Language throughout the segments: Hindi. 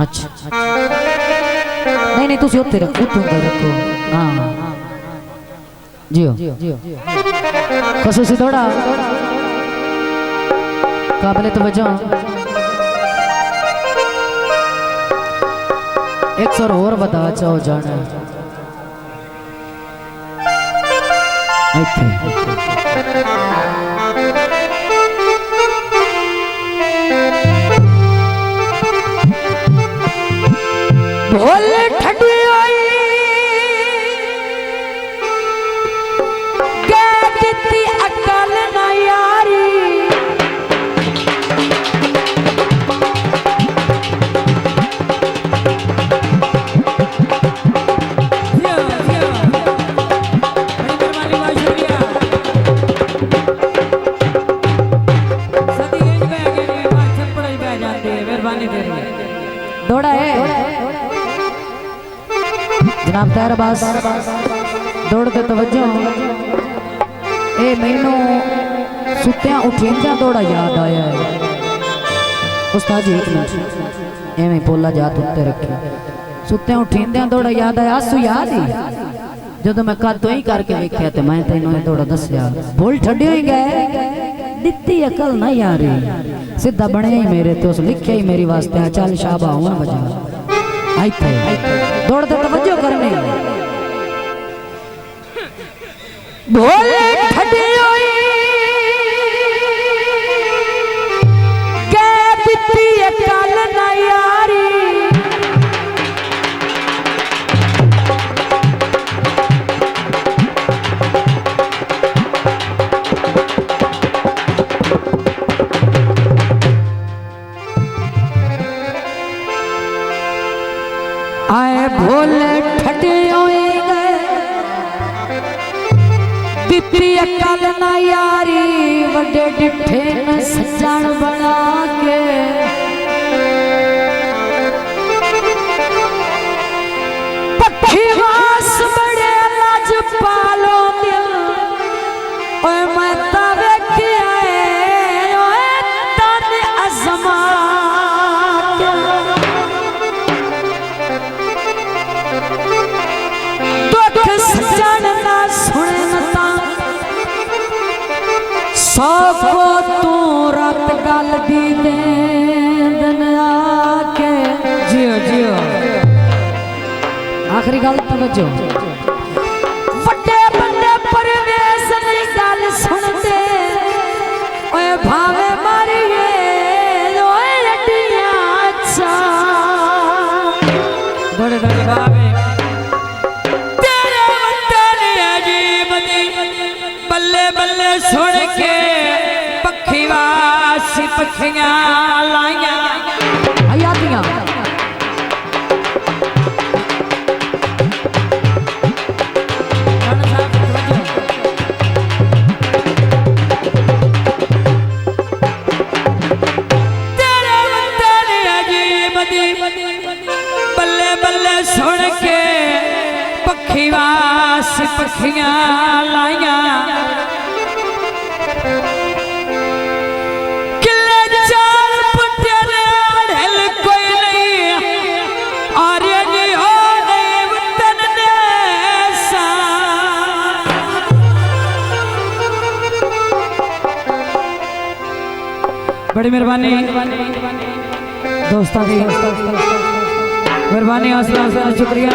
अच्छा नहीं नहीं तुम उत्ते रखो तुम रखो हाँ जियो खसूसी थोड़ा काबिले तो बचा एक सौ और बता चाहो जाना भोले ठंडी आई कहती अकल ना यारी दौड़ा है जनाब तैर बास दौड़ते तवज्जो ए मैनू सुत्या उठिंदा दौड़ा याद आया है उस्ताद जी एक मिनट एवें बोला जा उत्ते रखे सुत्या उठिंदा दौड़ा याद आया आसू याद ही जो मैं कद तो ही करके वेख्या ते मैं तैनू दौड़ा दस्या भूल ठड्डी ही गए दित्ती अकल ना यारी सीधा बने ही मेरे तो उस लिखे ही मेरी वास्ते चल शाबा हुआ बजा आई थे दौड़ते तवज्जो करने भोले ठड्डी होई के दित्ती अकल ना यारी आए भोले ठटे गए दित्ती अकल ना यारी वड्डे डिठे न सजन बना के पक्षी वास बड़े लाज पालो दिल ओए मैं तवे के ओए तन अजमा सबको तू रात गल दी दिन आके जियो जियो आखिरी गल तवज्जो वड्डे बंदे परवेश नहीं गल सुनते ओए भावे मारिए ओए अड्डियां अच्छा दौड़े दौड़े भावे तेरे वतन अजीब दी बल्ले बल्ले सुन के पक्षी वासी पक्षियां लाइया आयातियां तेरे वतन अजीब दी बल्ले बल्ले सुन के पक्षी वासी पक्षियां लाइया बड़ी मेहरबानी दोस्तों की मेहरबानी हौसला शुक्रिया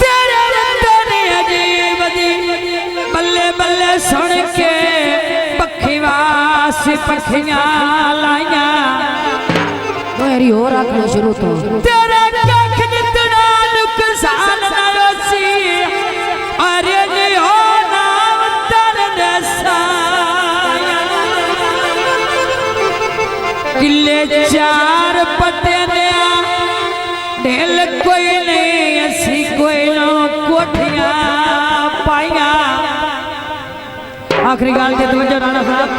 तेरे अजीब दी बल्ले बल्ले सुन के पक्षी वासी पक्षियां लाइया मेरी और आखिर शुरू तो तेरे कख जितना नुकसान ना होसी अरे जी हो नाम तन दसा किले चार पते ढेल कोई नहीं ऐसी कोई कोठियां पाइया आखिरी गाल के तवज्जो राणा साहब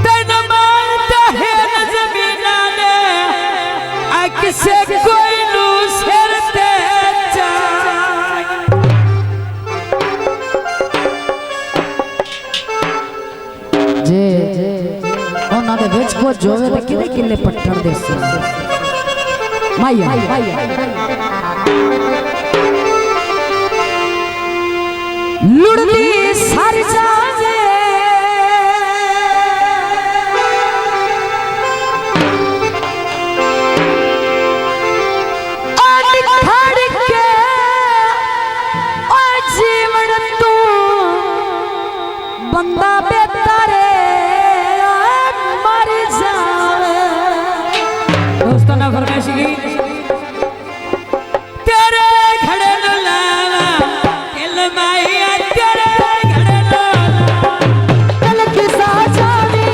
तेन मानता है जमीना ने आ किसे कोई नू सिर ते जे ਉਹਨਾਂ ਦੇ ਵਿੱਚ ਕੋ ਜੋਵੇ ਤੇ ਕਿਹਦੇ ਕਿੱਲੇ ਪੱਟੇ पठण देश माया लुड़दी सर जावे बंदा बेतारे मर जावे। दोस्तों ना फरमाइश की तेरे खड़े न लाना इल्माइया तेरे खड़े न बदल की साजानी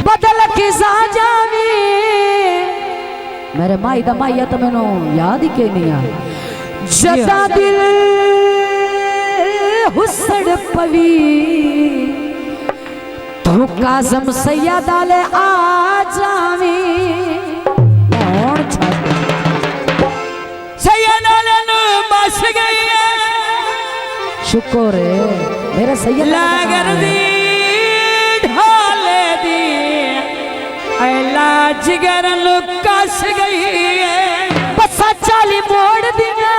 बदल की साजानी मेरे माई दा माइया तो मैनू याद ही के नहीं आ जदा दिल हुस्न पवी तो काज़म सैयद आले आ जावी सैयद आले नु बस गई शुक्र है मेरा सैयद लागर दी ढाले दी ऐला जिगर नु कस गई बसा चाली मोड़ दिया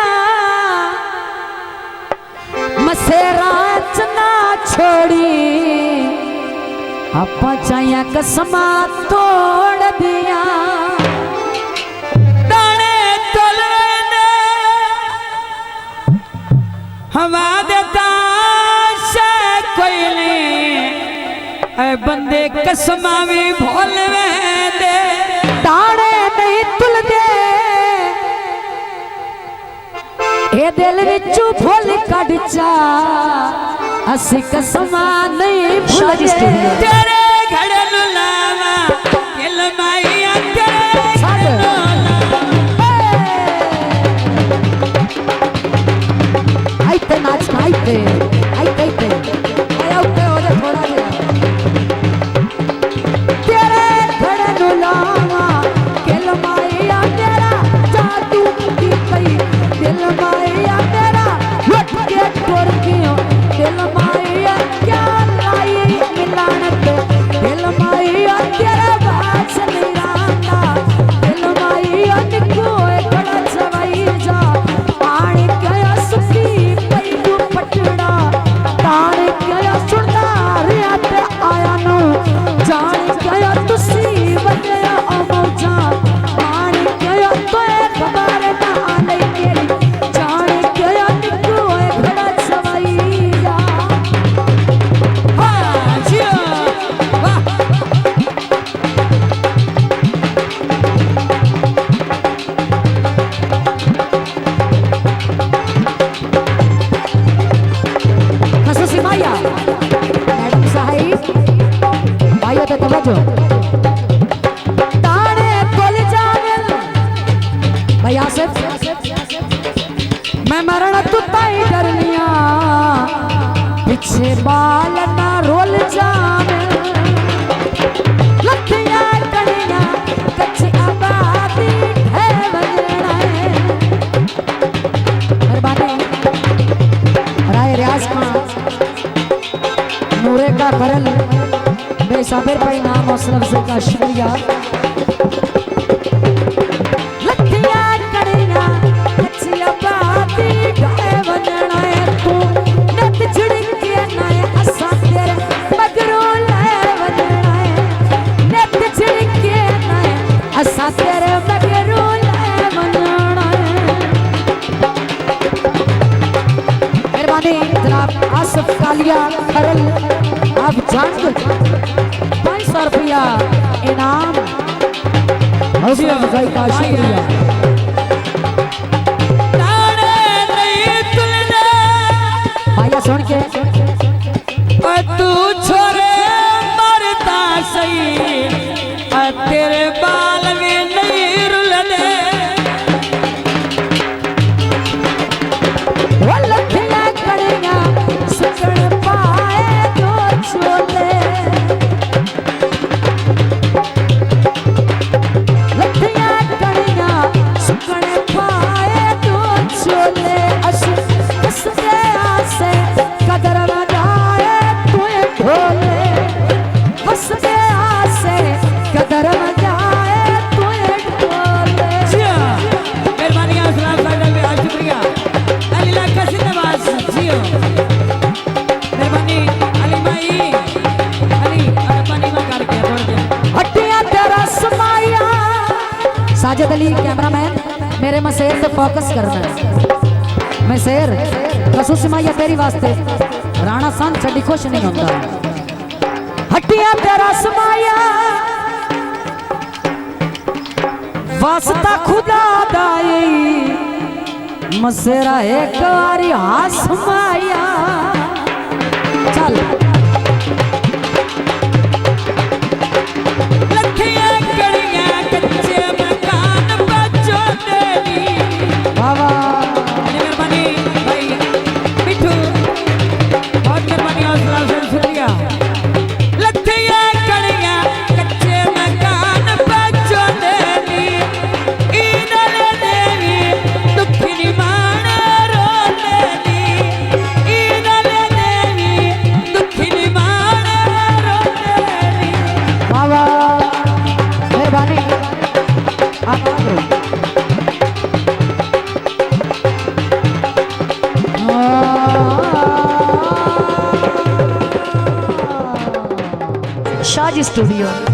मसेरा चना छोड़ी आपा चाया कसमा तोड़ दिया दाने तलवे ने हवा देता से कोई नहीं ऐ बंदे कसमा भी भोलवे दे दाने नहीं तुल दे ए दिल विचू फुल कढ़ चा असी कसमा नहीं भूल तेरे घड़े नु लावा इल्माइया तेरे आइते नाच आइते आइते आया उठे हो जा थोड़ा तेरे घड़े नु लावा इल्माइया तेरा जादू की कई दिल माया तेरा लुट के टुर गयो दिल माया क्या लाई मिलानत दिल माया तेरा बास निरांदा दिल माया निकोए बड़ा सवाई जा पानी गया सुखी पैदू पटड़ा ताने गया सुनदा रियात आया नो जान गया तुसी बदया अमौजा पानी गया तो खबर ना आले केरी मैं मरण तुताई डर लिया पीछे बाल ना रोल जावे लखिया कड़िया कच्ची आबादी है बजना है मेहरबानी राय रियाज खां नूरे का करल बेसाबिर भाई नाम असलफ से का शुक्रिया आसिफ कालिया खरल आप जान दो 500 रुपया इनाम हौसला अफजाई का शुक्रिया भैया सुन के तू छोरे मरता सही तेरे बाल में नहीं रुलने कदर माजिद अली कैमरामैन मेरे मसेर पे फोकस करना है। मैं शेर कसू सिमाइया तेरी वास्ते राणा सन छड़ी खुश नहीं होता। हटिया तेरा समाया वास्ता खुदा दाई मसेरा एक बारी आसमाया। चल शाजी स्टूडियो।